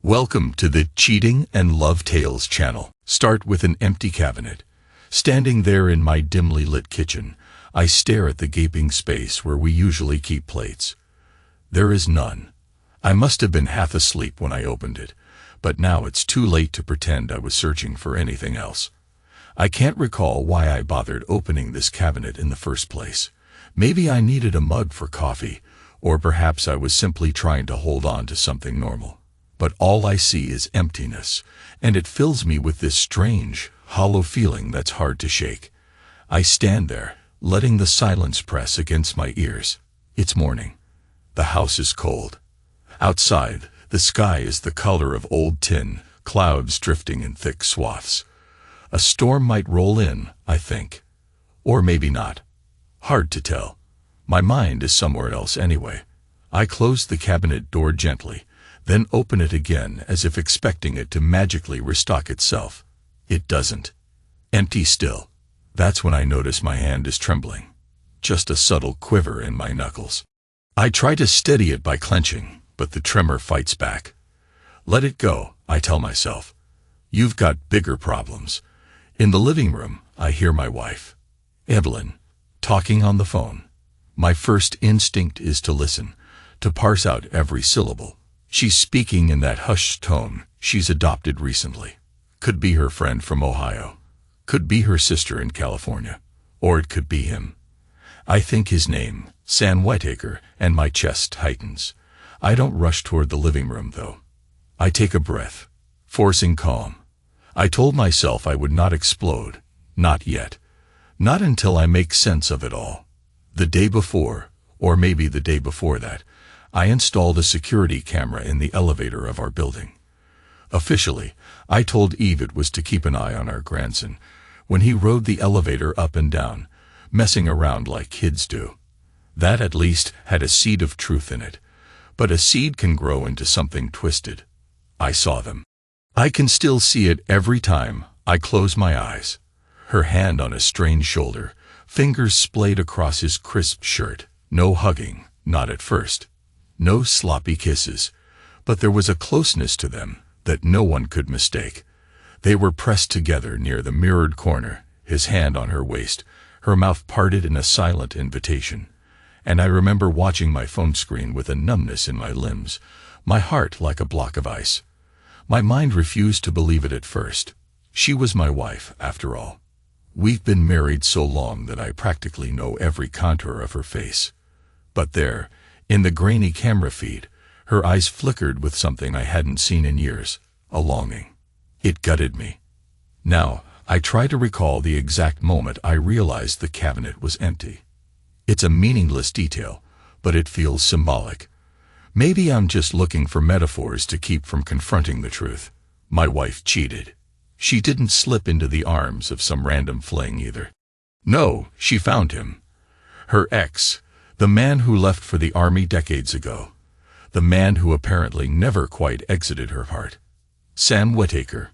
Welcome to the Cheating and Love Tales channel. Start with an empty cabinet. Standing there in my dimly lit kitchen, I stare at the gaping space where we usually keep plates. There is none. I must have been half asleep when I opened it, but now it's too late to pretend I was searching for anything else. I can't recall why I bothered opening this cabinet in the first place. Maybe I needed a mug for coffee, or perhaps I was simply trying to hold on to something normal. But all I see is emptiness, and it fills me with this strange, hollow feeling that's hard to shake. I stand there, letting the silence press against my ears. It's morning. The house is cold. Outside, the sky is the color of old tin, clouds drifting in thick swaths. A storm might roll in, I think. Or maybe not. Hard to tell. My mind is somewhere else anyway. I close the cabinet door gently, then open it again as if expecting it to magically restock itself. It doesn't. Empty still. That's when I notice my hand is trembling. Just a subtle quiver in my knuckles. I try to steady it by clenching, but the tremor fights back. Let it go, I tell myself. You've got bigger problems. In the living room, I hear my wife, Evelyn, talking on the phone. My first instinct is to listen, to parse out every syllable. She's speaking in that hushed tone she's adopted recently. Could be her friend from Ohio. Could be her sister in California. Or it could be him. I think his name, Sam Whitaker, and my chest tightens. I don't rush toward the living room, though. I take a breath, forcing calm. I told myself I would not explode. Not yet. Not until I make sense of it all. The day before, or maybe the day before that, I installed a security camera in the elevator of our building. Officially, I told Eve it was to keep an eye on our grandson when he rode the elevator up and down, messing around like kids do. That at least had a seed of truth in it, but a seed can grow into something twisted. I saw them. I can still see it every time I close my eyes. Her hand on his strained shoulder, fingers splayed across his crisp shirt. No hugging, not at first. No sloppy kisses, but there was a closeness to them that no one could mistake. They were pressed together near the mirrored corner, his hand on her waist, her mouth parted in a silent invitation. And I remember watching my phone screen with a numbness in my limbs, my heart like a block of ice. My mind refused to believe it at first. She was my wife, after all. We've been married so long that I practically know every contour of her face. But there, in the grainy camera feed, her eyes flickered with something I hadn't seen in years, a longing. It gutted me. Now, I try to recall the exact moment I realized the cabinet was empty. It's a meaningless detail, but it feels symbolic. Maybe I'm just looking for metaphors to keep from confronting the truth. My wife cheated. She didn't slip into the arms of some random fling either. No, she found him. Her ex, the man who left for the army decades ago. The man who apparently never quite exited her heart. Sam Whitaker.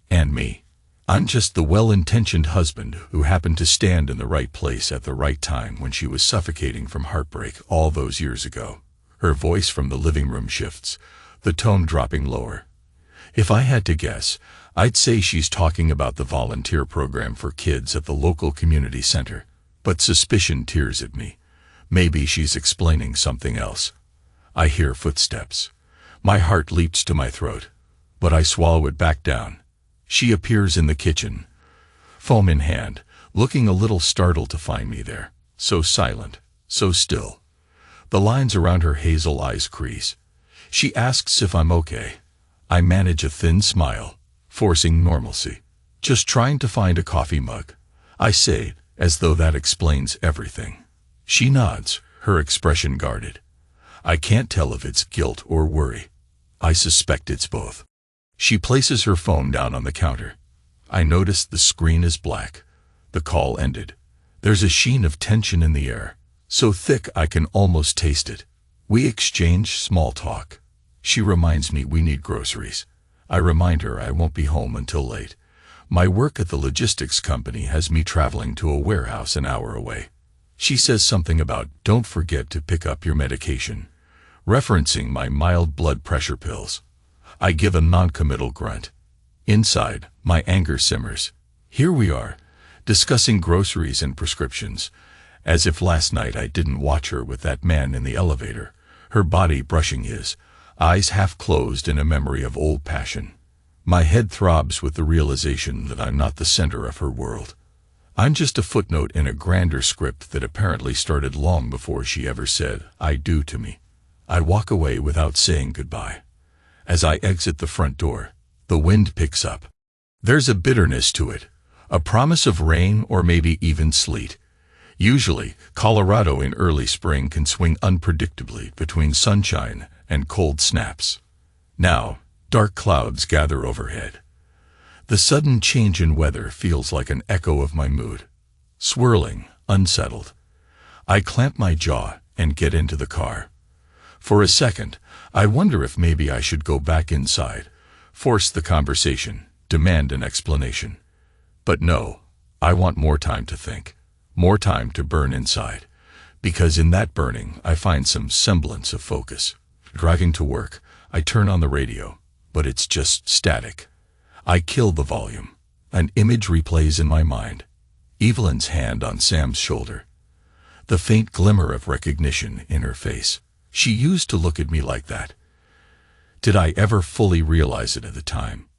And me. I'm just the well-intentioned husband who happened to stand in the right place at the right time when she was suffocating from heartbreak all those years ago. Her voice from the living room shifts, the tone dropping lower. If I had to guess, I'd say she's talking about the volunteer program for kids at the local community center. But suspicion tears at me. Maybe she's explaining something else. I hear footsteps. My heart leaps to my throat, but I swallow it back down. She appears in the kitchen, foam in hand, looking a little startled to find me there, so silent, so still. The lines around her hazel eyes crease. She asks if I'm okay. I manage a thin smile, forcing normalcy. Just trying to find a coffee mug, I say, as though that explains everything. She nods, her expression guarded. I can't tell if it's guilt or worry. I suspect it's both. She places her phone down on the counter. I notice the screen is black. The call ended. There's a sheen of tension in the air, so thick I can almost taste it. We exchange small talk. She reminds me we need groceries. I remind her I won't be home until late. My work at the logistics company has me traveling to a warehouse an hour away. She says something about, "Don't forget to pick up your medication," referencing my mild blood pressure pills. I give a non-committal grunt. Inside, my anger simmers. Here we are, discussing groceries and prescriptions, as if last night I didn't watch her with that man in the elevator, her body brushing his, eyes half closed in a memory of old passion. My head throbs with the realization that I'm not the center of her world. I'm just a footnote in a grander script that apparently started long before she ever said, "I do" to me. I walk away without saying goodbye. As I exit the front door, the wind picks up. There's a bitterness to it, a promise of rain or maybe even sleet. Usually, Colorado in early spring can swing unpredictably between sunshine and cold snaps. Now, dark clouds gather overhead. The sudden change in weather feels like an echo of my mood. Swirling, unsettled. I clamp my jaw and get into the car. For a second, I wonder if maybe I should go back inside, force the conversation, demand an explanation. But no, I want more time to think, more time to burn inside, because in that burning I find some semblance of focus. Driving to work, I turn on the radio, but it's just static. I kill the volume. An image replays in my mind. Evelyn's hand on Sam's shoulder. The faint glimmer of recognition in her face. She used to look at me like that. Did I ever fully realize it at the time?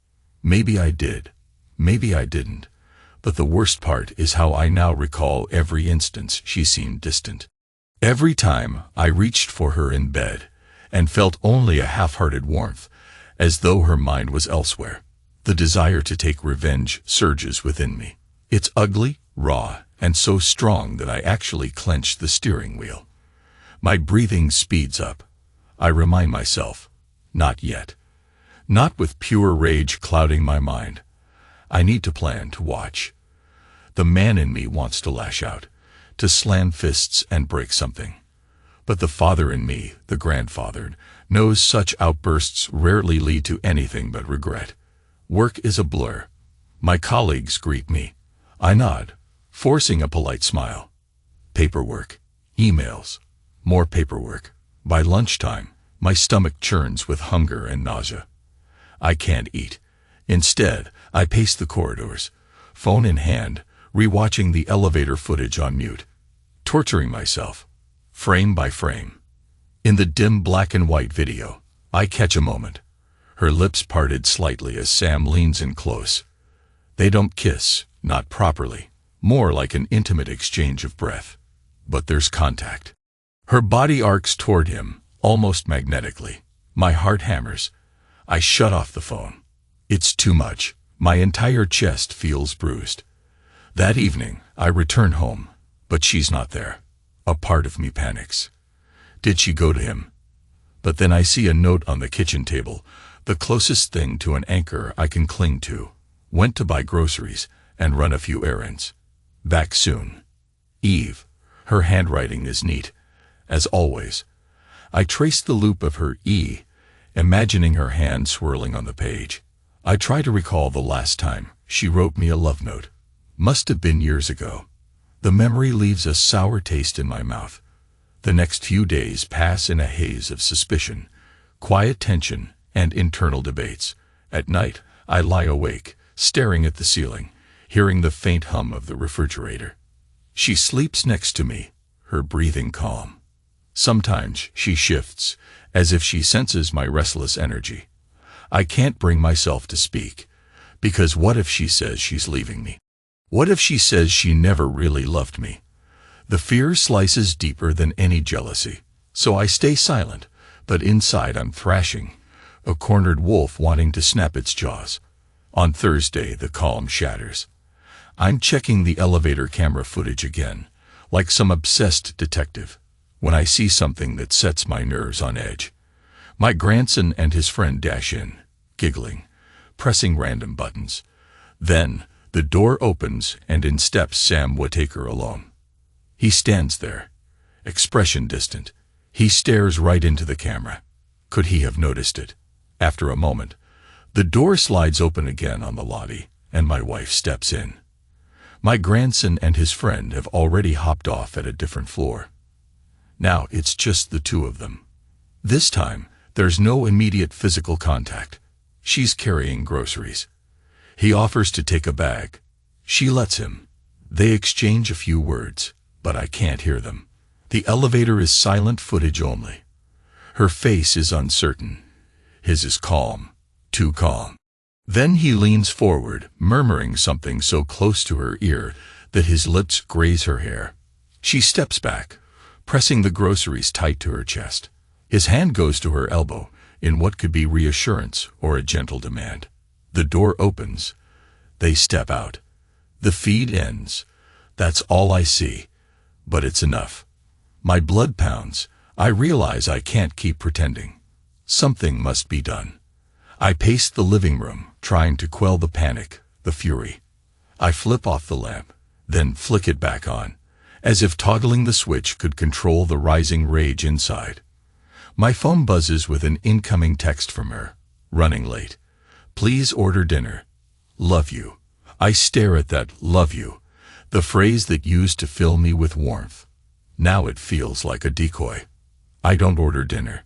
Maybe I did. Maybe I didn't. But the worst part is how I now recall every instance she seemed distant. Every time I reached for her in bed and felt only a half-hearted warmth, as though her mind was elsewhere. The desire to take revenge surges within me. It's ugly, raw, and so strong that I actually clench the steering wheel. My breathing speeds up. I remind myself, not yet. Not with pure rage clouding my mind. I need to plan to watch. The man in me wants to lash out, to slam fists and break something. But the father in me, the grandfather, knows such outbursts rarely lead to anything but regret. Work is a blur. My colleagues greet me. I nod, forcing a polite smile. Paperwork, emails, more paperwork. By lunchtime, my stomach churns with hunger and nausea. I can't eat. Instead, I pace the corridors, phone in hand, rewatching the elevator footage on mute, torturing myself, frame by frame. In the dim black and white video, I catch a moment. Her lips parted slightly as Sam leans in close. They don't kiss, not properly, more like an intimate exchange of breath. But there's contact. Her body arcs toward him, almost magnetically. My heart hammers. I shut off the phone. It's too much. My entire chest feels bruised. That evening, I return home, but she's not there. A part of me panics. Did she go to him? But then I see a note on the kitchen table, the closest thing to an anchor I can cling to. Went to buy groceries and run a few errands. Back soon. Eve. Her handwriting is neat, as always. I trace the loop of her E, imagining her hand swirling on the page. I try to recall the last time she wrote me a love note. Must have been years ago. The memory leaves a sour taste in my mouth. The next few days pass in a haze of suspicion, quiet tension, and internal debates. At night, I lie awake, staring at the ceiling, hearing the faint hum of the refrigerator. She sleeps next to me, her breathing calm. Sometimes she shifts, as if she senses my restless energy. I can't bring myself to speak, because what if she says she's leaving me? What if she says she never really loved me? The fear slices deeper than any jealousy, so I stay silent, but inside I'm thrashing, a cornered wolf wanting to snap its jaws. On Thursday, the calm shatters. I'm checking the elevator camera footage again, like some obsessed detective, when I see something that sets my nerves on edge. My grandson and his friend dash in, giggling, pressing random buttons. Then, the door opens and in steps Sam Whitaker alone. He stands there, expression distant. He stares right into the camera. Could he have noticed it? After a moment, the door slides open again on the lobby, and my wife steps in. My grandson and his friend have already hopped off at a different floor. Now it's just the two of them. This time, there's no immediate physical contact, She's carrying groceries. He offers to take a bag. She lets him. They exchange a few words, but I can't hear them. The elevator is silent footage only. Her face is uncertain. His is calm, too calm. Then he leans forward, murmuring something so close to her ear that his lips graze her hair. She steps back, pressing the groceries tight to her chest. His hand goes to her elbow, in what could be reassurance or a gentle demand. The door opens. They step out. The feed ends. That's all I see. But it's enough. My blood pounds. I realize I can't keep pretending. Something must be done. I pace the living room, trying to quell the panic, the fury. I flip off the lamp, then flick it back on, as if toggling the switch could control the rising rage inside. My phone buzzes with an incoming text from her. Running late. Please order dinner. Love you. I stare at that "love you," the phrase that used to fill me with warmth. Now it feels like a decoy. I don't order dinner.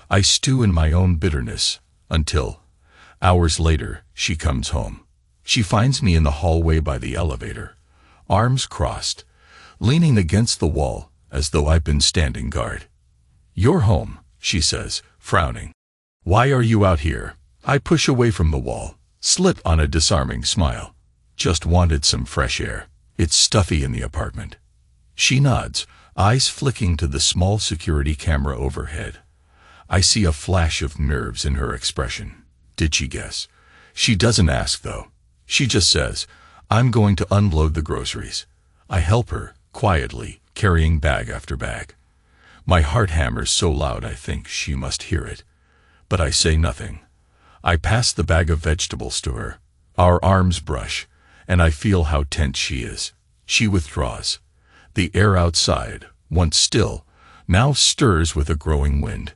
I stew in my own bitterness until, hours later, she comes home. She finds me in the hallway by the elevator, arms crossed, leaning against the wall as though I've been standing guard. "You're home," she says, frowning. "Why are you out here?" I push away from the wall, slip on a disarming smile. Just wanted some fresh air. It's stuffy in the apartment. She nods, eyes flicking to the small security camera overhead. I see a flash of nerves in her expression. Did she guess? She doesn't ask, though. She just says, "I'm going to unload the groceries." I help her, quietly, carrying bag after bag. My heart hammers so loud I think she must hear it. But I say nothing. I pass the bag of vegetables to her. Our arms brush, and I feel how tense she is. She withdraws. The air outside, once still, now stirs with a growing wind.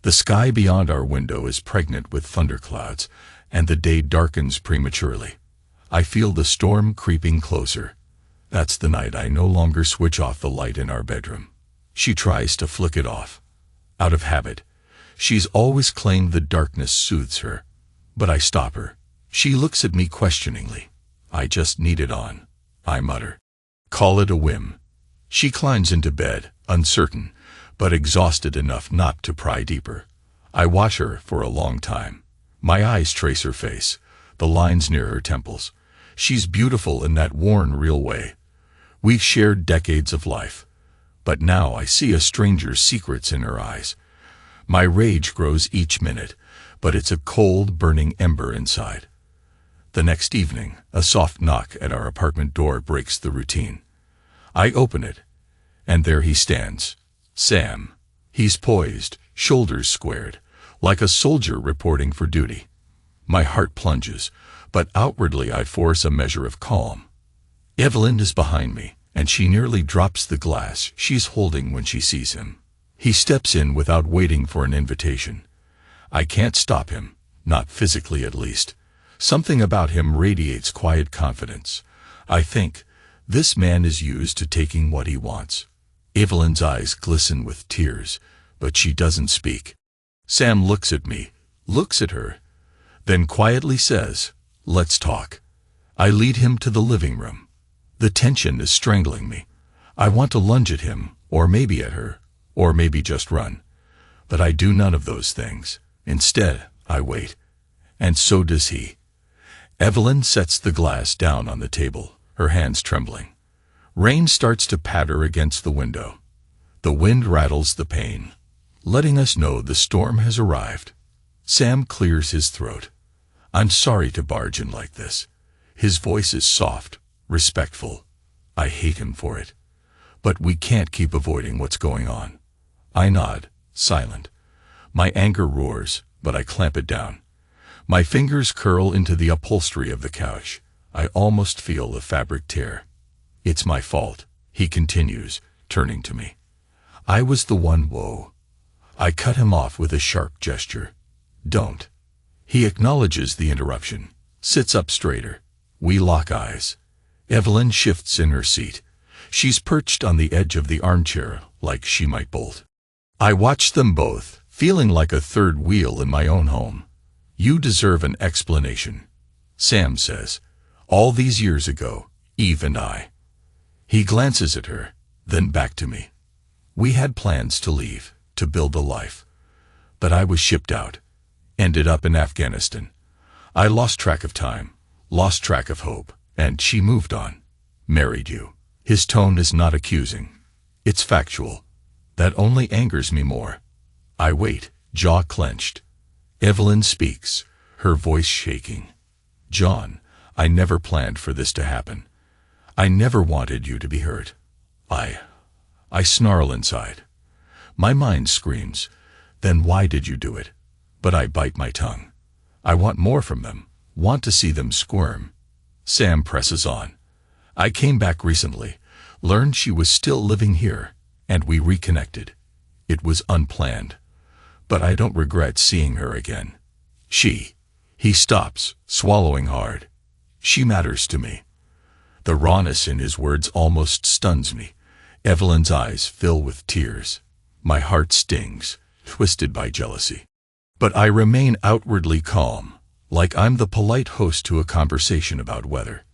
The sky beyond our window is pregnant with thunderclouds, and the day darkens prematurely. I feel the storm creeping closer. That's the night I no longer switch off the light in our bedroom. She tries to flick it off. Out of habit. She's always claimed the darkness soothes her. But I stop her. She looks at me questioningly. "I just need it on," I mutter. "Call it a whim." She climbs into bed, uncertain, but exhausted enough not to pry deeper. I watch her for a long time. My eyes trace her face, the lines near her temples. She's beautiful in that worn, real way. We've shared decades of life. But now I see a stranger's secrets in her eyes. My rage grows each minute, but it's a cold, burning ember inside. The next evening, a soft knock at our apartment door breaks the routine. I open it, and there he stands. Sam. He's poised, shoulders squared, like a soldier reporting for duty. My heart plunges, but outwardly I force a measure of calm. Evelyn is behind me, and she nearly drops the glass she's holding when she sees him. He steps in without waiting for an invitation. I can't stop him, not physically at least. Something about him radiates quiet confidence. I think, this man is used to taking what he wants. Evelyn's eyes glisten with tears, but she doesn't speak. Sam looks at me, looks at her, then quietly says, "Let's talk." I lead him to the living room. The tension is strangling me. I want to lunge at him, or maybe at her, or maybe just run. But I do none of those things. Instead, I wait. And so does he. Evelyn sets the glass down on the table, her hands trembling. Rain starts to patter against the window. The wind rattles the pane, letting us know the storm has arrived. Sam clears his throat. "I'm sorry to barge in like this." His voice is soft, respectful. I hate him for it. But we can't keep avoiding what's going on. I nod, silent. My anger roars, but I clamp it down. My fingers curl into the upholstery of the couch. I almost feel the fabric tear. "It's my fault," he continues, turning to me. "I was the one, whoa." I cut him off with a sharp gesture. "Don't." He acknowledges the interruption, sits up straighter. We lock eyes. Evelyn shifts in her seat. She's perched on the edge of the armchair like she might bolt. I watch them both, feeling like a third wheel in my own home. You deserve an explanation, Sam says. All these years ago, Eve and I. He glances at her, then back to me. We had plans to leave, to build a life. But I was shipped out. Ended up in Afghanistan. I lost track of time, lost track of hope, and she moved on. Married you. His tone is not accusing. It's factual. That only angers me more. I wait, jaw clenched. Evelyn speaks, her voice shaking. John, I never planned for this to happen. I never wanted you to be hurt. I snarl inside. My mind screams, then why did you do it? But I bite my tongue. I want more from them, want to see them squirm. Sam presses on. I came back recently, learned she was still living here, and we reconnected. It was unplanned. But I don't regret seeing her again. He stops, swallowing hard. She matters to me. The rawness in his words almost stuns me. Evelyn's eyes fill with tears. My heart stings, twisted by jealousy. But I remain outwardly calm, like I'm the polite host to a conversation about weather.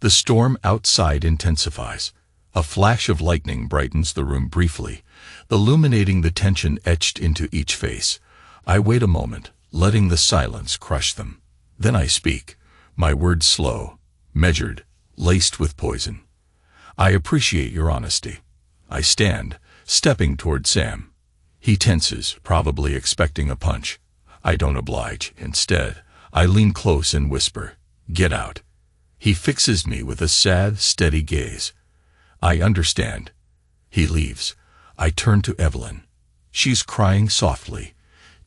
The storm outside intensifies. A flash of lightning brightens the room briefly, illuminating the tension etched into each face. I wait a moment, letting the silence crush them. Then I speak, my words slow, measured, laced with poison. I appreciate your honesty. I stand, stepping toward Sam. He tenses, probably expecting a punch. I don't oblige. Instead, I lean close and whisper, "Get out." He fixes me with a sad, steady gaze. I understand. He leaves. I turn to Evelyn. She's crying softly,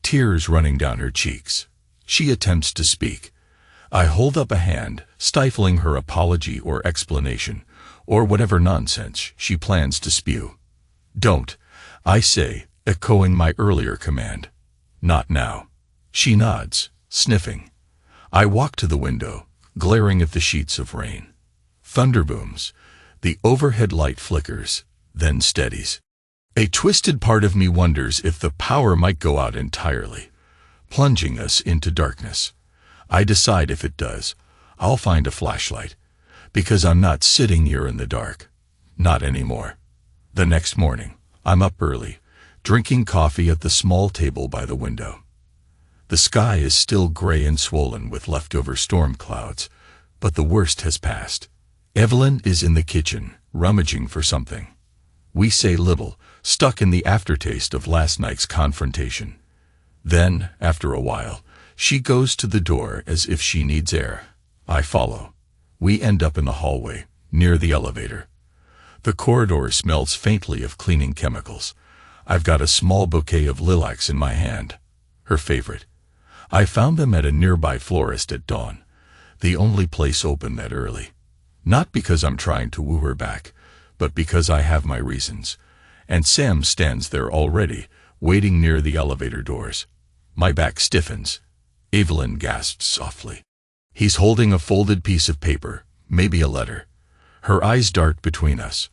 tears running down her cheeks. She attempts to speak. I hold up a hand, stifling her apology or explanation, or whatever nonsense she plans to spew. "Don't," I say, echoing my earlier command. "Not now." She nods, sniffing. I walk to the window, glaring at the sheets of rain. Thunder booms. The overhead light flickers, then steadies. A twisted part of me wonders if the power might go out entirely, plunging us into darkness. I decide if it does, I'll find a flashlight, because I'm not sitting here in the dark. Not anymore. The next morning, I'm up early, drinking coffee at the small table by the window. The sky is still gray and swollen with leftover storm clouds, but the worst has passed. Evelyn is in the kitchen, rummaging for something. We say little, stuck in the aftertaste of last night's confrontation. Then, after a while, she goes to the door as if she needs air. I follow. We end up in the hallway, near the elevator. The corridor smells faintly of cleaning chemicals. I've got a small bouquet of lilacs in my hand, her favorite. I found them at a nearby florist at dawn, the only place open that early. Not because I'm trying to woo her back, but because I have my reasons. And Sam stands there already, waiting near the elevator doors. My back stiffens. Evelyn gasps softly. He's holding a folded piece of paper, maybe a letter. Her eyes dart between us.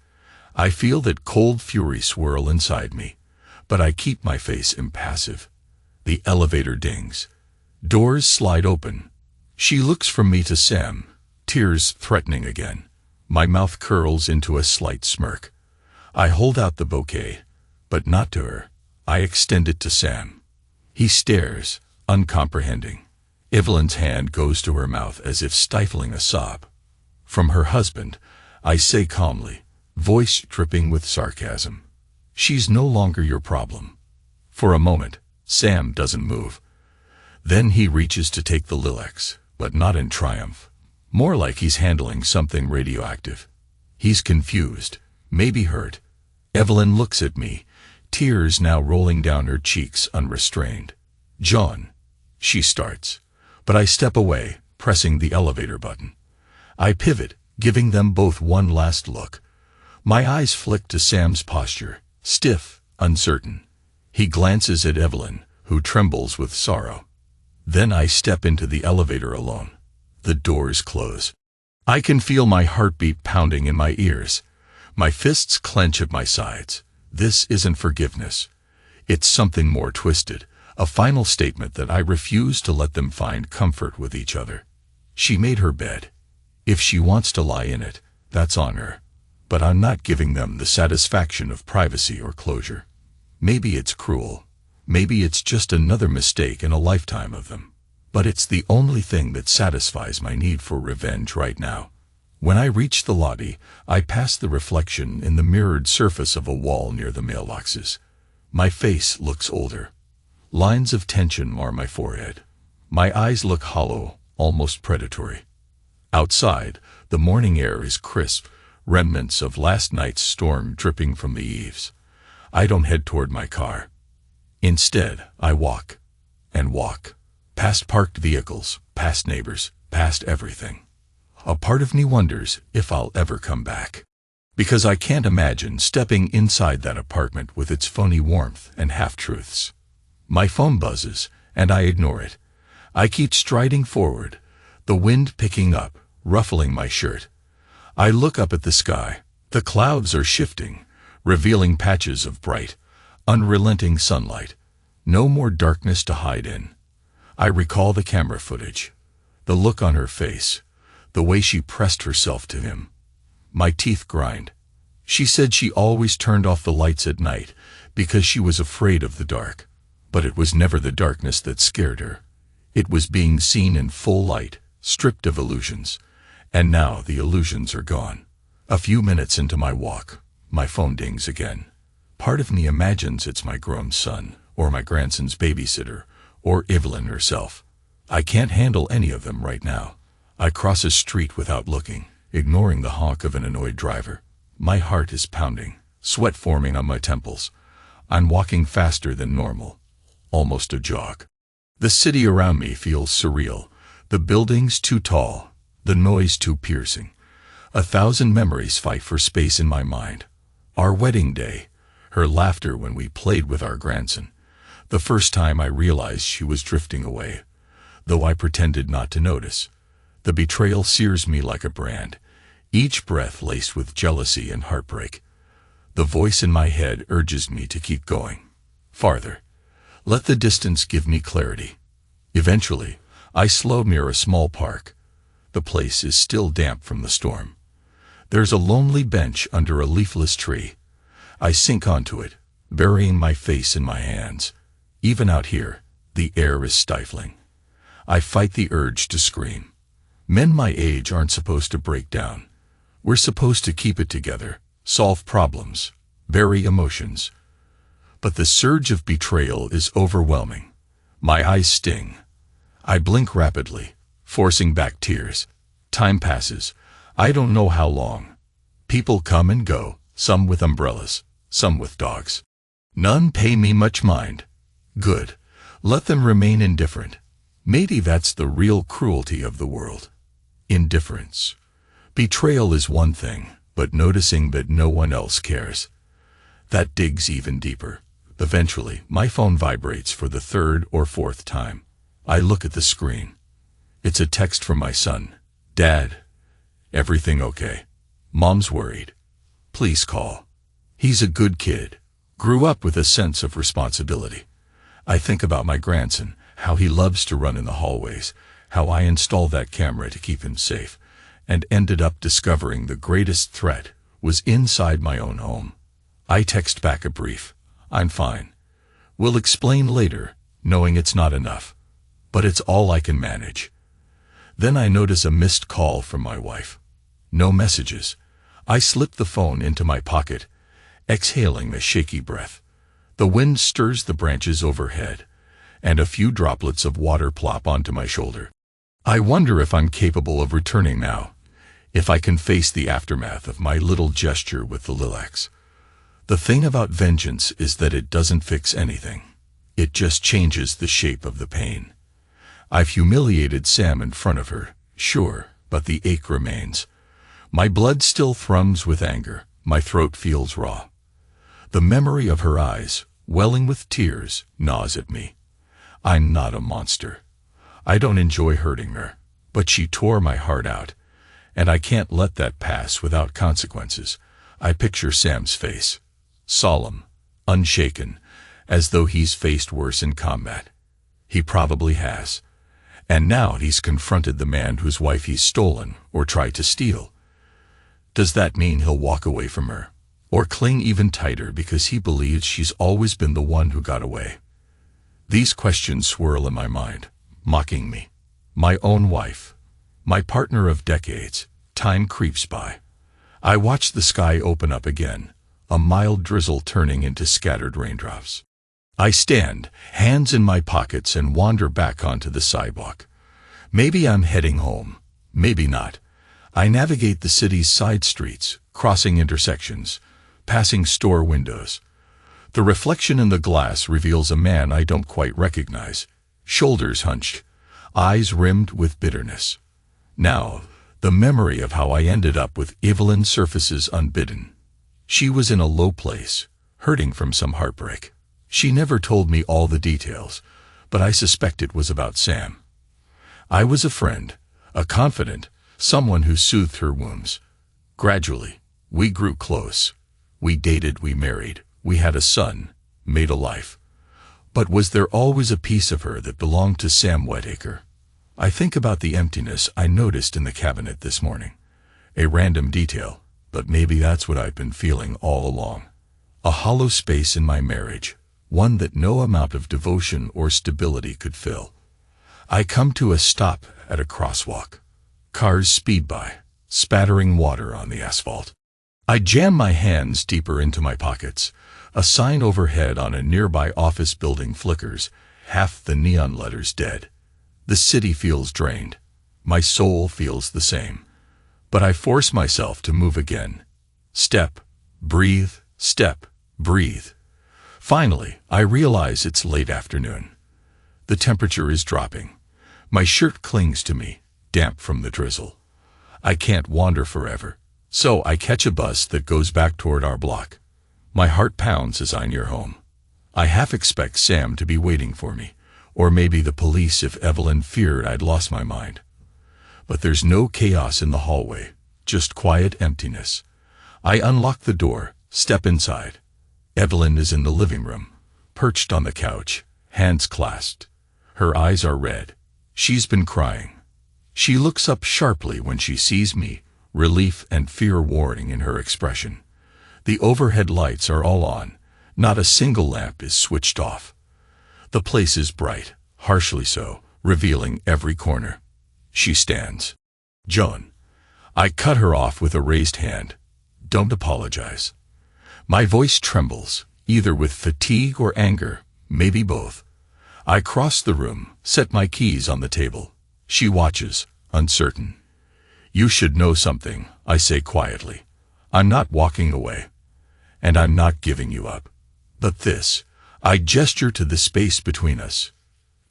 I feel that cold fury swirl inside me, but I keep my face impassive. The elevator dings. Doors slide open. She looks from me to Sam, tears threatening again. My mouth curls into a slight smirk. I hold out the bouquet, but not to her. I extend it to Sam. He stares, uncomprehending. Evelyn's hand goes to her mouth as if stifling a sob. From her husband, I say calmly, voice dripping with sarcasm, "She's no longer your problem." For a moment, Sam doesn't move. Then he reaches to take the lilacs, but not in triumph. More like he's handling something radioactive. He's confused, maybe hurt. Evelyn looks at me, tears now rolling down her cheeks unrestrained. "John," she starts, but I step away, pressing the elevator button. I pivot, giving them both one last look. My eyes flick to Sam's posture, stiff, uncertain. He glances at Evelyn, who trembles with sorrow. Then I step into the elevator alone. The doors close. I can feel my heartbeat pounding in my ears. My fists clench at my sides. This isn't forgiveness. It's something more twisted, A final statement that I refuse to let them find comfort with each other. She made her bed. If she wants to lie in it, that's on her. But I'm not giving them the satisfaction of privacy or closure. Maybe it's cruel. Maybe it's just another mistake in a lifetime of them. But it's the only thing that satisfies my need for revenge right now. When I reach the lobby, I pass the reflection in the mirrored surface of a wall near the mailboxes. My face looks older. Lines of tension mar my forehead. My eyes look hollow, almost predatory. Outside, the morning air is crisp, remnants of last night's storm dripping from the eaves. I don't head toward my car. Instead, I walk and walk, past parked vehicles, past neighbors, past everything. A part of me wonders if I'll ever come back. Because I can't imagine stepping inside that apartment with its phony warmth and half-truths. My phone buzzes, and I ignore it. I keep striding forward, the wind picking up, ruffling my shirt. I look up at the sky. The clouds are shifting, revealing patches of bright, unrelenting sunlight. No more darkness to hide in. I recall the camera footage, the look on her face, the way she pressed herself to him. My teeth grind. She said she always turned off the lights at night because she was afraid of the dark. But it was never the darkness that scared her. It was being seen in full light, stripped of illusions. And now the illusions are gone. A few minutes into my walk, my phone dings again. Part of me imagines it's my grown son, or my grandson's babysitter, or Evelyn herself. I can't handle any of them right now. I cross a street without looking, ignoring the honk of an annoyed driver. My heart is pounding, sweat forming on my temples. I'm walking faster than normal, almost a jog. The city around me feels surreal, the buildings too tall, the noise too piercing. 1,000 memories fight for space in my mind. Our wedding day, her laughter when we played with our grandson, the first time I realized she was drifting away, though I pretended not to notice. The betrayal sears me like a brand, each breath laced with jealousy and heartbreak. The voice in my head urges me to keep going. Farther. Let the distance give me clarity. Eventually, I slow near a small park. The place is still damp from the storm. There's a lonely bench under a leafless tree. I sink onto it, burying my face in my hands. Even out here, the air is stifling. I fight the urge to scream. Men my age aren't supposed to break down. We're supposed to keep it together, solve problems, bury emotions. But the surge of betrayal is overwhelming. My eyes sting. I blink rapidly, forcing back tears. Time passes. I don't know how long. People come and go, some with umbrellas, some with dogs. None pay me much mind. Good. Let them remain indifferent. Maybe that's the real cruelty of the world. Indifference. Betrayal is one thing, but noticing that no one else cares, that digs even deeper. Eventually, my phone vibrates for the 3rd or 4th time. I look at the screen. It's a text from my son. Dad, everything okay? Mom's worried. Please call. He's a good kid. Grew up with a sense of responsibility. I think about my grandson, how he loves to run in the hallways, how I installed that camera to keep him safe, and ended up discovering the greatest threat was inside my own home. I text back a brief, "I'm fine. We'll explain later," knowing it's not enough. But it's all I can manage. Then I notice a missed call from my wife. No messages. I slip the phone into my pocket, exhaling a shaky breath. The wind stirs the branches overhead, and a few droplets of water plop onto my shoulder. I wonder if I'm capable of returning now, if I can face the aftermath of my little gesture with the lilacs. The thing about vengeance is that it doesn't fix anything. It just changes the shape of the pain. I've humiliated Sam in front of her, sure, but the ache remains. My blood still thrums with anger, my throat feels raw. The memory of her eyes, welling with tears, gnaws at me. I'm not a monster. I don't enjoy hurting her, but she tore my heart out, and I can't let that pass without consequences. I picture Sam's face, solemn, unshaken, as though he's faced worse in combat. He probably has. And now he's confronted the man whose wife he's stolen or tried to steal. Does that mean he'll walk away from her? Or cling even tighter because he believes she's always been the one who got away? These questions swirl in my mind, mocking me. My own wife. My partner of decades. Time creeps by. I watch the sky open up again, a mild drizzle turning into scattered raindrops. I stand, hands in my pockets, and wander back onto the sidewalk. Maybe I'm heading home. Maybe not. I navigate the city's side streets, crossing intersections, passing store windows. The reflection in the glass reveals a man I don't quite recognize, shoulders hunched, eyes rimmed with bitterness. Now, the memory of how I ended up with Evelyn surfaces unbidden. She was in a low place, hurting from some heartbreak. She never told me all the details, but I suspect it was about Sam. I was a friend, a confidant, someone who soothed her wounds. Gradually, we grew close. We dated, we married, we had a son, made a life. But was there always a piece of her that belonged to Sam Whittaker? I think about the emptiness I noticed in the cabinet this morning. A random detail, but maybe that's what I've been feeling all along. A hollow space in my marriage, one that no amount of devotion or stability could fill. I come to a stop at a crosswalk. Cars speed by, spattering water on the asphalt. I jam my hands deeper into my pockets. A sign overhead on a nearby office building flickers, half the neon letters dead. The city feels drained. My soul feels the same. But I force myself to move again. Step, breathe, step, breathe. Finally, I realize it's late afternoon. The temperature is dropping. My shirt clings to me, damp from the drizzle. I can't wander forever, so I catch a bus that goes back toward our block. My heart pounds as I near home. I half expect Sam to be waiting for me, or maybe the police if Evelyn feared I'd lost my mind. But there's no chaos in the hallway, just quiet emptiness. I unlock the door, step inside. Evelyn is in the living room, perched on the couch, hands clasped. Her eyes are red. She's been crying. She looks up sharply when she sees me, relief and fear warring in her expression. The overhead lights are all on. Not a single lamp is switched off. The place is bright, harshly so, revealing every corner. She stands. "Joan." I cut her off with a raised hand. "Don't apologize." My voice trembles, either with fatigue or anger, maybe both. I cross the room, set my keys on the table. She watches, uncertain. "You should know something," I say quietly. "I'm not walking away. And I'm not giving you up. But this," I gesture to the space between us,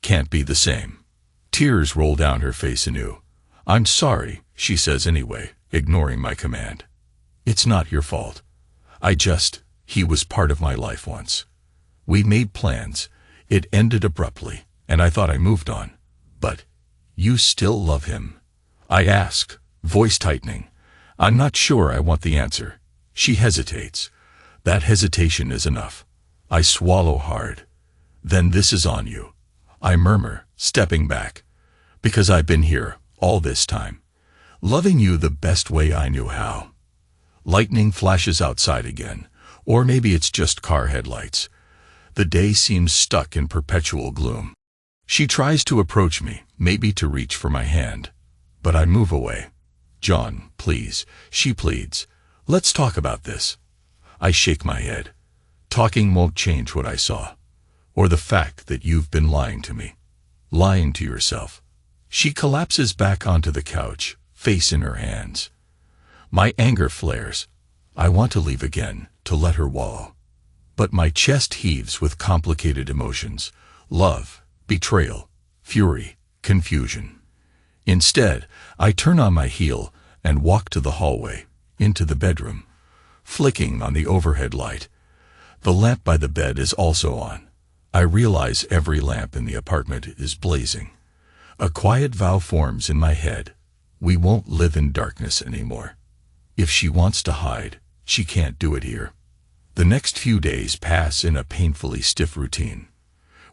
"can't be the same." Tears roll down her face anew. "I'm sorry," she says anyway, ignoring my command. "It's not your fault. He was part of my life once. We made plans. It ended abruptly, and I thought I moved on. But you still love him?" I ask, voice tightening. I'm not sure I want the answer. She hesitates. That hesitation is enough. I swallow hard. "Then this is on you," I murmur, stepping back. "Because I've been here, all this time, loving you the best way I knew how." Lightning flashes outside again, or maybe it's just car headlights. The day seems stuck in perpetual gloom. She tries to approach me, maybe to reach for my hand. But I move away. "John, please," she pleads. "Let's talk about this." I shake my head. Talking won't change what I saw, or the fact that you've been lying to me. Lying to yourself. She collapses back onto the couch, face in her hands. My anger flares. I want to leave again, to let her wallow. But my chest heaves with complicated emotions. Love, betrayal, fury, confusion. Instead, I turn on my heel and walk to the hallway, into the bedroom, flicking on the overhead light. The lamp by the bed is also on. I realize every lamp in the apartment is blazing. A quiet vow forms in my head. We won't live in darkness anymore. If she wants to hide, she can't do it here. The next few days pass in a painfully stiff routine.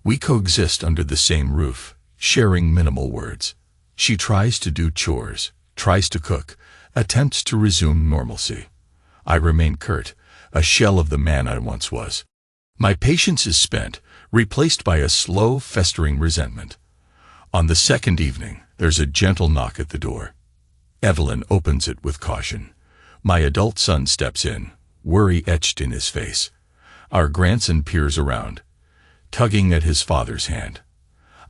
We coexist under the same roof, sharing minimal words. She tries to do chores, tries to cook, attempts to resume normalcy. I remain curt, a shell of the man I once was. My patience is spent, replaced by a slow, festering resentment. On the second evening, there's a gentle knock at the door. Evelyn opens it with caution. My adult son steps in, worry etched in his face. Our grandson peers around, tugging at his father's hand.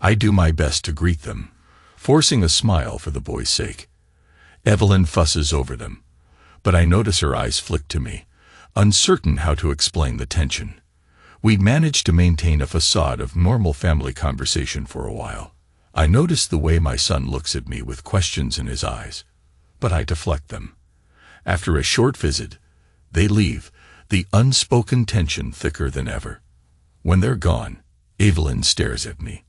I do my best to greet them, forcing a smile for the boy's sake. Evelyn fusses over them, but I notice her eyes flick to me, uncertain how to explain the tension. We manage to maintain a facade of normal family conversation for a while. I notice the way my son looks at me with questions in his eyes, but I deflect them. After a short visit, they leave, the unspoken tension thicker than ever. When they're gone, Evelyn stares at me.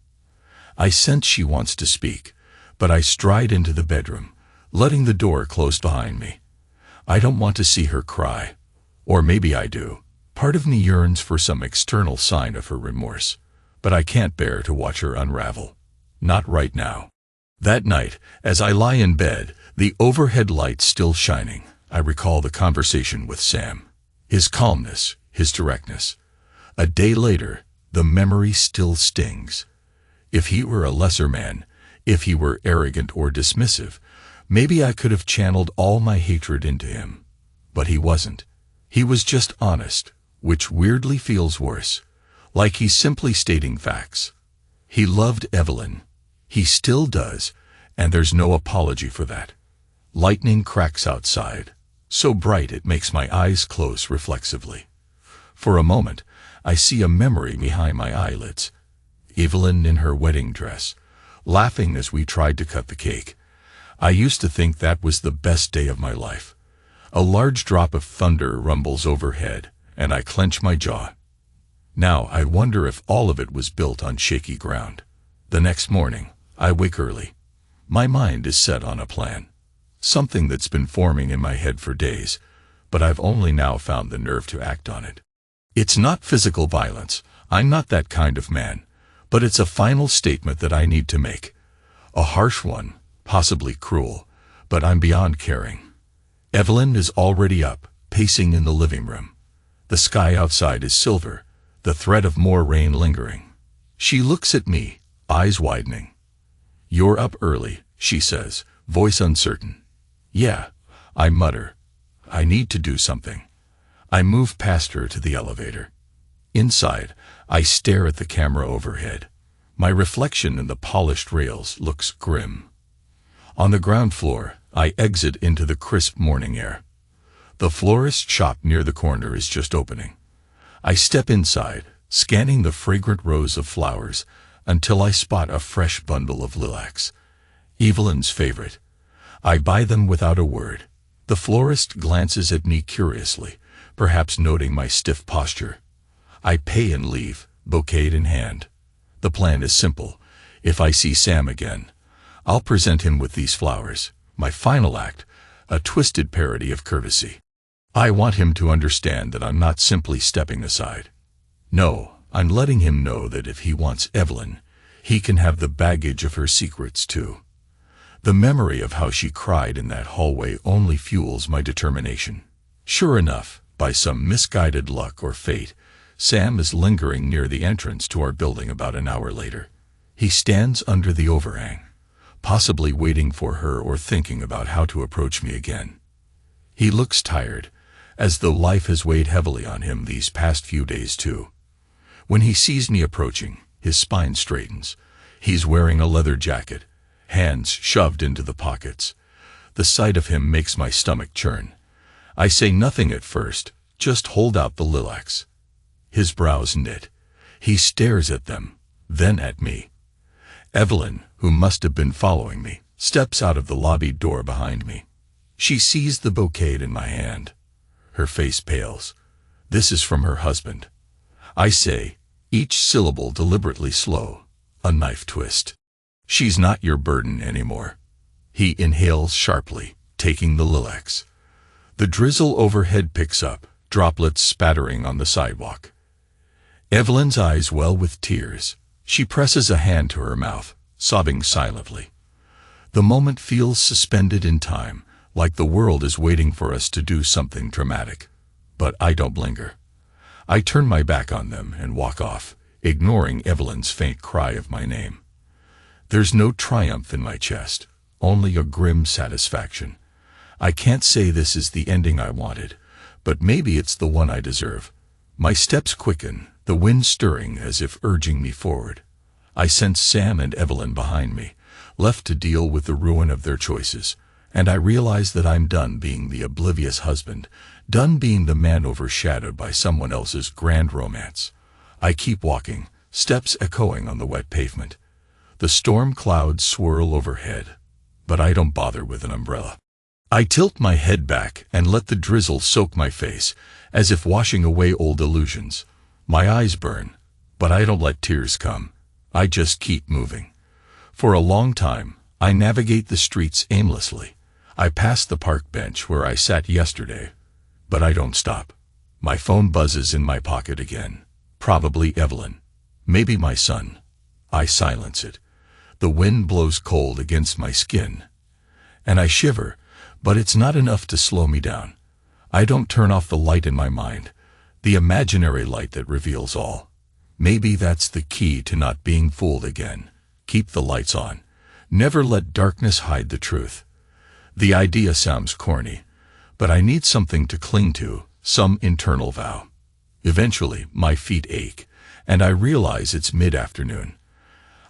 I sense she wants to speak, but I stride into the bedroom, letting the door close behind me. I don't want to see her cry. Or maybe I do. Part of me yearns for some external sign of her remorse, but I can't bear to watch her unravel. Not right now. That night, as I lie in bed, the overhead lights still shining, I recall the conversation with Sam. His calmness, his directness. A day later, the memory still stings. If he were a lesser man, if he were arrogant or dismissive, maybe I could have channeled all my hatred into him. But he wasn't. He was just honest, which weirdly feels worse, like he's simply stating facts. He loved Evelyn. He still does, and there's no apology for that. Lightning cracks outside, so bright it makes my eyes close reflexively. For a moment, I see a memory behind my eyelids. Evelyn in her wedding dress, laughing as we tried to cut the cake. I used to think that was the best day of my life. A large drop of thunder rumbles overhead, and I clench my jaw. Now I wonder if all of it was built on shaky ground. The next morning, I wake early. My mind is set on a plan. Something that's been forming in my head for days, but I've only now found the nerve to act on it. It's not physical violence. I'm not that kind of man. But it's a final statement that I need to make. A harsh one, possibly cruel, but I'm beyond caring. Evelyn is already up, pacing in the living room. The sky outside is silver, the threat of more rain lingering. She looks at me, eyes widening. "You're up early," she says, voice uncertain. "Yeah," I mutter. I need to do something. I move past her to the elevator. Inside, I stare at the camera overhead. My reflection in the polished rails looks grim. On the ground floor, I exit into the crisp morning air. The florist shop near the corner is just opening. I step inside, scanning the fragrant rows of flowers, until I spot a fresh bundle of lilacs. Evelyn's favorite. I buy them without a word. The florist glances at me curiously, perhaps noting my stiff posture. I pay and leave, bouquet in hand. The plan is simple. If I see Sam again, I'll present him with these flowers. My final act, a twisted parody of courtesy. I want him to understand that I'm not simply stepping aside. No, I'm letting him know that if he wants Evelyn, he can have the baggage of her secrets too. The memory of how she cried in that hallway only fuels my determination. Sure enough, by some misguided luck or fate, Sam is lingering near the entrance to our building about an hour later. He stands under the overhang, possibly waiting for her or thinking about how to approach me again. He looks tired, as though life has weighed heavily on him these past few days too. When he sees me approaching, his spine straightens. He's wearing a leather jacket, hands shoved into the pockets. The sight of him makes my stomach churn. I say nothing at first, just hold out the lilacs. His brows knit. He stares at them, then at me. Evelyn, who must have been following me, steps out of the lobby door behind me. She sees the bouquet in my hand. Her face pales. This is from her husband. I say, each syllable deliberately slow, a knife twist. She's not your burden anymore. He inhales sharply, taking the lilacs. The drizzle overhead picks up, droplets spattering on the sidewalk. Evelyn's eyes well with tears. She presses a hand to her mouth, sobbing silently. The moment feels suspended in time, like the world is waiting for us to do something dramatic. But I don't linger. I turn my back on them and walk off, ignoring Evelyn's faint cry of my name. There's no triumph in my chest, only a grim satisfaction. I can't say this is the ending I wanted, but maybe it's the one I deserve. My steps quicken, the wind stirring as if urging me forward. I sense Sam and Evelyn behind me, left to deal with the ruin of their choices, and I realize that I'm done being the oblivious husband, done being the man overshadowed by someone else's grand romance. I keep walking, steps echoing on the wet pavement. The storm clouds swirl overhead, but I don't bother with an umbrella. I tilt my head back and let the drizzle soak my face, as if washing away old illusions. My eyes burn, but I don't let tears come. I just keep moving. For a long time, I navigate the streets aimlessly. I pass the park bench where I sat yesterday, but I don't stop. My phone buzzes in my pocket again. Probably Evelyn. Maybe my son. I silence it. The wind blows cold against my skin, and I shiver, but it's not enough to slow me down. I don't turn off the light in my mind, the imaginary light that reveals all. Maybe that's the key to not being fooled again. Keep the lights on. Never let darkness hide the truth. The idea sounds corny, but I need something to cling to, some internal vow. Eventually, my feet ache, and I realize it's mid-afternoon.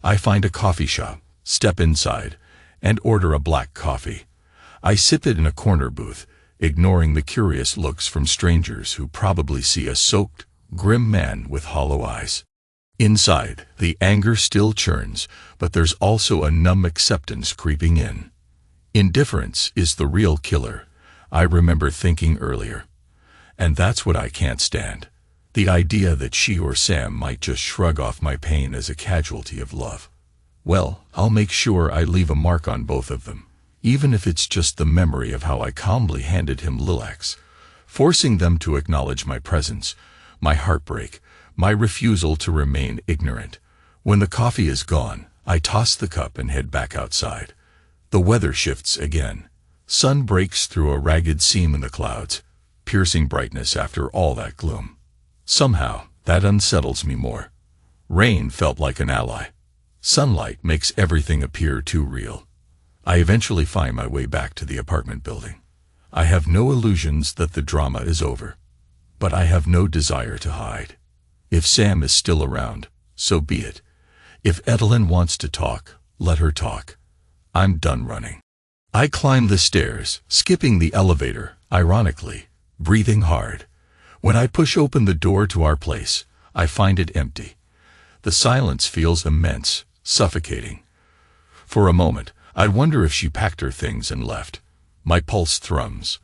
I find a coffee shop, step inside, and order a black coffee. I sip it in a corner booth, ignoring the curious looks from strangers who probably see a soaked, grim man with hollow eyes. Inside, the anger still churns, but there's also a numb acceptance creeping in. Indifference is the real killer, I remember thinking earlier. And that's what I can't stand. The idea that she or Sam might just shrug off my pain as a casualty of love. Well, I'll make sure I leave a mark on both of them, even if it's just the memory of how I calmly handed him Lilacs, forcing them to acknowledge my presence, my heartbreak, my refusal to remain ignorant. When the coffee is gone, I toss the cup and head back outside. The weather shifts again. Sun breaks through a ragged seam in the clouds, piercing brightness after all that gloom. Somehow, that unsettles me more. Rain felt like an ally. Sunlight makes everything appear too real. I eventually find my way back to the apartment building. I have no illusions that the drama is over, but I have no desire to hide. If Sam is still around, so be it. If Evelyn wants to talk, let her talk. I'm done running. I climb the stairs, skipping the elevator, ironically, breathing hard. When I push open the door to our place, I find it empty. The silence feels immense, suffocating. For a moment, I wonder if she packed her things and left. My pulse thrums.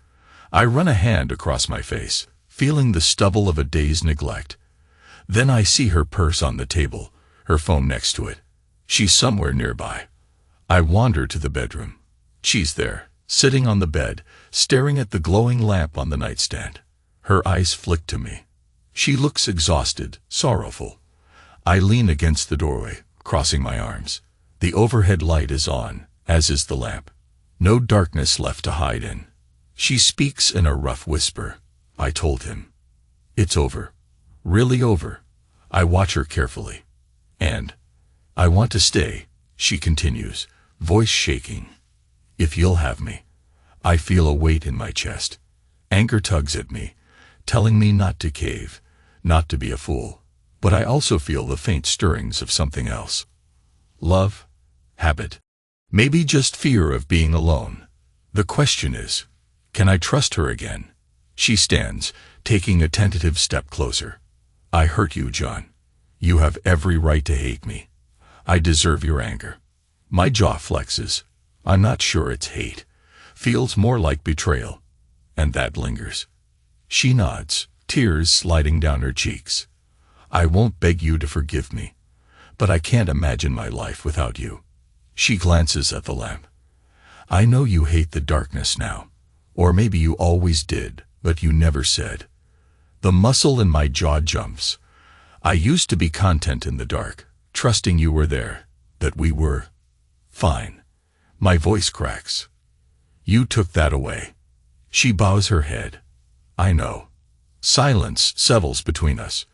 I run a hand across my face, feeling the stubble of a day's neglect. Then I see her purse on the table, her phone next to it. She's somewhere nearby. I wander to the bedroom. She's there, sitting on the bed, staring at the glowing lamp on the nightstand. Her eyes flick to me. She looks exhausted, sorrowful. I lean against the doorway, crossing my arms. The overhead light is on, as is the lamp. No darkness left to hide in. She speaks in a rough whisper. I told him. It's over. Really over. I watch her carefully. And I want to stay, she continues, voice shaking. If you'll have me. I feel a weight in my chest. Anger tugs at me, telling me not to cave, not to be a fool. But I also feel the faint stirrings of something else. Love, habit, maybe just fear of being alone. The question is, can I trust her again? She stands, taking a tentative step closer. I hurt you, John. You have every right to hate me. I deserve your anger. My jaw flexes. I'm not sure it's hate. Feels more like betrayal. And that lingers. She nods, tears sliding down her cheeks. I won't beg you to forgive me, but I can't imagine my life without you. She glances at the lamp. I know you hate the darkness now, or maybe you always did, but you never said. The muscle in my jaw jumps. I used to be content in the dark, trusting you were there, that we were fine. My voice cracks. You took that away. She bows her head. I know. Silence settles between us.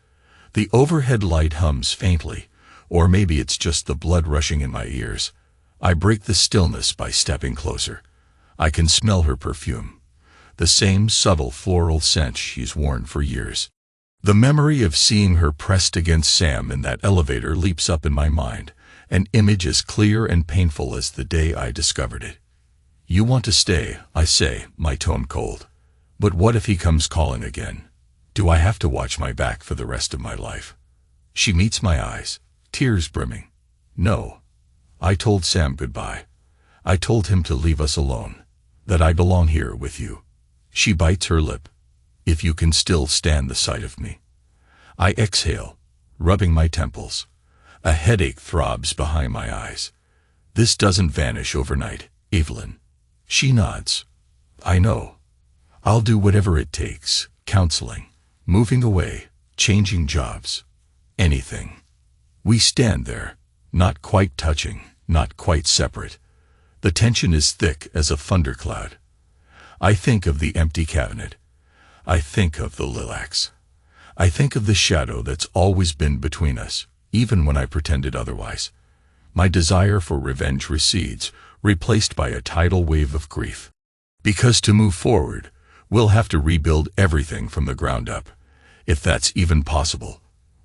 The overhead light hums faintly, or maybe it's just the blood rushing in my ears. I break the stillness by stepping closer. I can smell her perfume, the same subtle floral scent she's worn for years. The memory of seeing her pressed against Sam in that elevator leaps up in my mind, an image as clear and painful as the day I discovered it. You want to stay, I say, my tone cold. But what if he comes calling again? Do I have to watch my back for the rest of my life? She meets my eyes, tears brimming. No. I told Sam goodbye. I told him to leave us alone, that I belong here with you. She bites her lip. If you can still stand the sight of me. I exhale, rubbing my temples. A headache throbs behind my eyes. This doesn't vanish overnight, Evelyn. She nods. I know. I'll do whatever it takes, counseling, moving away, changing jobs, anything. We stand there, not quite touching, not quite separate. The tension is thick as a thundercloud. I think of the empty cabinet. I think of the lilacs. I think of the shadow that's always been between us, even when I pretended otherwise. My desire for revenge recedes, replaced by a tidal wave of grief. Because to move forward, we'll have to rebuild everything from the ground up, if that's even possible.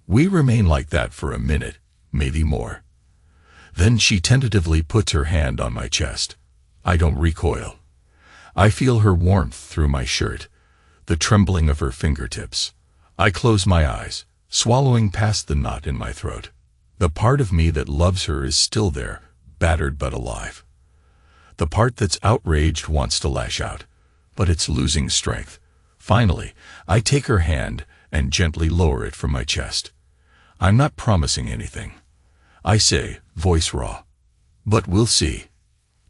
We remain like that for a minute, maybe more. Then she tentatively puts her hand on my chest. I don't recoil. I feel her warmth through my shirt, the trembling of her fingertips. I close my eyes, swallowing past the knot in my throat. The part of me that loves her is still there, battered but alive. The part that's outraged wants to lash out, but it's losing strength. Finally, I take her hand and gently lower it from my chest. I'm not promising anything. I say, voice raw. But we'll see.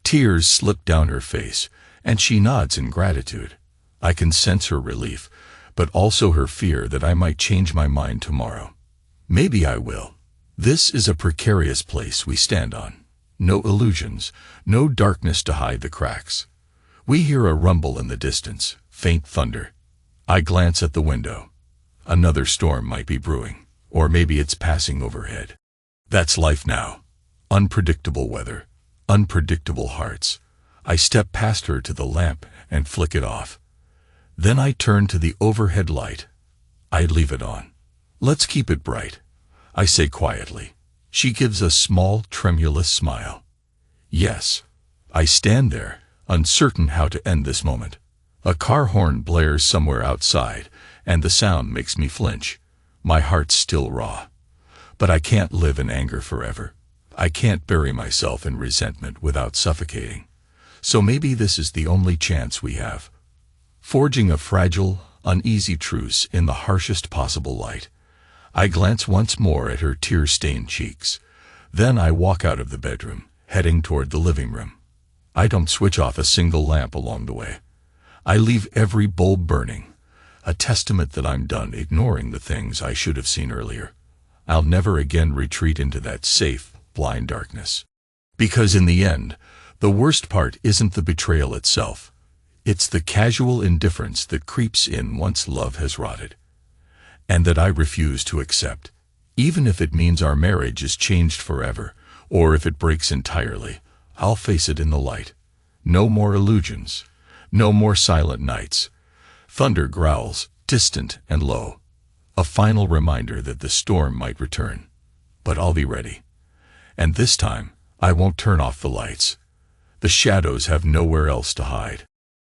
Tears slip down her face, and she nods in gratitude. I can sense her relief, but also her fear that I might change my mind tomorrow. Maybe I will. This is a precarious place we stand on. No illusions, no darkness to hide the cracks. We hear a rumble in the distance, faint thunder. I glance at the window. Another storm might be brewing, or maybe it's passing overhead. That's life now. Unpredictable weather, unpredictable hearts. I step past her to the lamp and flick it off. Then I turn to the overhead light. I leave it on. Let's keep it bright, I say quietly. She gives a small, tremulous smile. Yes. I stand there, uncertain how to end this moment. A car horn blares somewhere outside, and the sound makes me flinch. My heart's still raw. But I can't live in anger forever. I can't bury myself in resentment without suffocating. So maybe this is the only chance we have. Forging a fragile, uneasy truce in the harshest possible light. I glance once more at her tear-stained cheeks. Then I walk out of the bedroom, heading toward the living room. I don't switch off a single lamp along the way. I leave every bulb burning, a testament that I'm done ignoring the things I should have seen earlier. I'll never again retreat into that safe, blind darkness. Because in the end, the worst part isn't the betrayal itself. It's the casual indifference that creeps in once love has rotted. And that I refuse to accept, even if it means our marriage is changed forever, or if it breaks entirely. I'll face it in the light. No more illusions. No more silent nights. Thunder growls, distant and low. A final reminder that the storm might return. But I'll be ready. And this time, I won't turn off the lights. The shadows have nowhere else to hide.